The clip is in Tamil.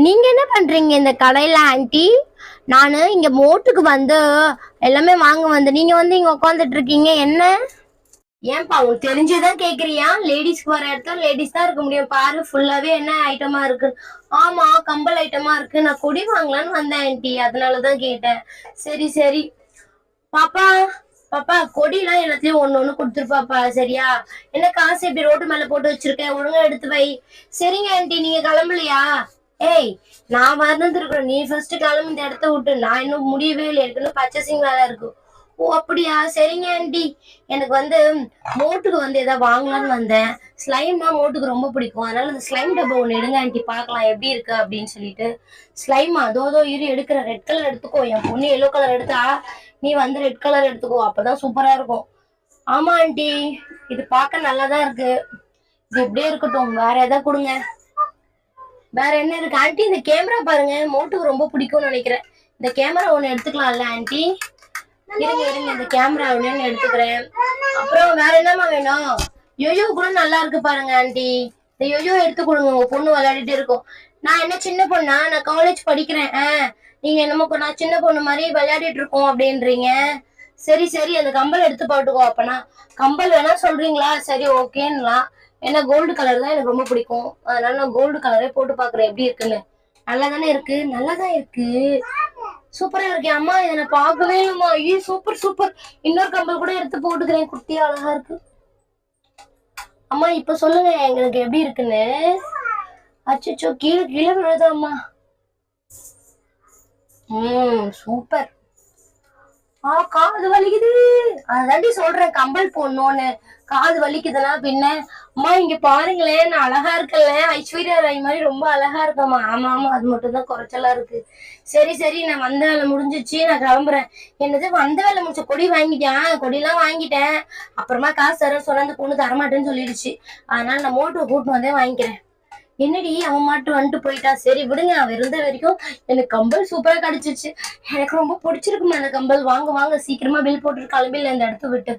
நீங்க என்ன பண்றீங்க இந்த கடையில ஆன்ட்டி? நானு இங்க மோட்டுக்கு வந்து எல்லாமே வாங்க வந்து நீங்க வந்து இங்க உட்காந்துட்டு இருக்கீங்க என்ன? ஏன்பா உனக்கு தெரிஞ்சதான் கேக்குறியா? லேடிஸ்க்கு வர இடத்துல லேடிஸ் தான் இருக்க முடியும். பாரு ஃபுல்லாவே என்ன ஐட்டமா இருக்கு. ஆமா கம்பல் ஐட்டமா இருக்கு. நான் கொடி வாங்கலான்னு வந்தேன் ஆன்ட்டி, அதனாலதான் கேட்டேன். சரி சரி. பாப்பா பாப்பா கொடிலாம் எல்லாத்தையும் ஒண்ணு ஒண்ணு கொடுத்துருப்பாப்பா, சரியா? என்ன காசு இப்படி ரோட்டு மேல போட்டு வச்சிருக்கேன், ஒழுங்கா எடுத்து வை. சரிங்க ஆன்ட்டி, நீங்க கிளம்பலையா? ஏய், நான் வந்துருக்கிறேன், நீ ஃபர்ஸ்ட் கிளம்பி இந்த இடத்த விட்டு. நான் இன்னும் முடியவே இல்லை, எனக்கு இன்னும் பர்ச்சேசிங் வேலை இருக்கு. ஓ அப்படியா, சரிங்க ஆன்ட்டி. எனக்கு வந்து மோட்டுக்கு வந்து ஏதாவது வாங்கலாம்னு வந்தேன். ஸ்லைம்னா மோட்டுக்கு ரொம்ப பிடிக்கும், அதனால இந்த ஸ்லைம் டப்பா ஒண்ணு எடுங்க ஆன்ட்டி, பார்க்கலாம் எப்படி இருக்கு அப்படின்னு சொல்லிட்டு. ஸ்லைமா அதோ இரு எடுக்கிற. ரெட் கலர் எடுத்துக்கோ, என் பொண்ணு எல்லோ கலர் எடுத்தா, நீ வந்து ரெட் கலர் எடுத்துக்கோ, அப்பதான் சூப்பரா இருக்கும். ஆமா ஆன்ட்டி, இது பார்க்க நல்லாதான் இருக்கு. இது இப்படியே இருக்கட்டும், வேற ஏதாவது கொடுங்க. வேற என்ன இருக்கு ஆன்ட்டி? இந்த கேமரா பாருங்க, மோட்டுக்கு ரொம்ப பிடிக்கும்னு நினைக்கிறேன். இந்த கேமரா ஒண்ணு எடுத்துக்கலாம்ல ஆன்ட்டி? இருங்க இருங்க, இந்த கேமரா ஒண்ணு எடுத்துக்கிறேன். அப்புறம் வேற என்னமா வேணும்? யோயோ கூட நல்லா இருக்கு பாருங்க ஆன்ட்டி, இந்த யோயோ எடுத்து கொடுங்க, உங்க பொண்ணு விளையாடிட்டு இருக்கும். நான் என்ன சின்ன பொண்ணா? நான் காலேஜ் படிக்கிறேன். நீங்க என்னமோ நான் சின்ன பொண்ணு மாதிரி விளையாடிட்டு இருக்கோம் அப்படின்றீங்க. சரி சரி, அந்த கம்பல் எடுத்து போட்டுக்கோ. அப்பனா கம்பல் வேணா சொல்றீங்களா? சரி ஓகேன்னுலாம். ஏன்னா கோல்டு கலர் தான் எனக்கு ரொம்ப பிடிக்கும், அதனால நான் கோல்டு கலரே போட்டு பாக்குறேன் எப்படி இருக்குன்னு. நல்லா தானே இருக்கு, நல்லாதான் இருக்கு, சூப்பரா இருக்கேன் அம்மா. இதை நான் பார்க்கவே இல்லைம்மா. ஐயோ சூப்பர் சூப்பர். இன்னொரு கம்பல் கூட எடுத்து போட்டுக்கிறேன், குட்டியா அழகா இருக்கு. அம்மா இப்ப சொல்லுங்க எங்களுக்கு எப்படி இருக்குன்னு. அச்சோ, கீழே கீழே விழுதாம்மா. சூப்பர். காது வலிக்குது. அதாண்டி சொல்றேன், கம்பல் போடணும்னு. காது வலிக்குதுன்னா பின்ன. அம்மா இங்க பாருங்களேன், நான் அழகா இருக்கல, ஐஸ்வர்யா ராய் மாதிரி ரொம்ப அழகா இருக்கம்மா. ஆமா ஆமா, அது மட்டும் தான் குறைச்சலா இருக்கு. சரி சரி, நான் வந்த வேலை முடிஞ்சிச்சு, நான் கிளம்புறேன். என்னது வந்த வேலை முடிச்ச? கொடி வாங்கிட்டேன், கொடியெல்லாம் வாங்கிட்டேன். அப்புறமா காசு தரேன் சொன்ன, அந்த பொண்ணு தரமாட்டேன்னு சொல்லிடுச்சு. அதனால நான் மோட்டரை கூட்டிட்டு வந்தே வாங்கிக்கிறேன். என்னடி அவன் மட்டும் வந்துட்டு போயிட்டா? சரி விடுங்க, அவன் இருந்த வரைக்கும் எனக்கு கம்பல் சூப்பரா கிடைச்சிச்சு. எனக்கு ரொம்ப பிடிச்சிருக்குமா அந்த கம்பல். வாங்க வாங்க, சீக்கிரமா பில் போட்டு கிளம்பில இந்த இடத்த விட்டு.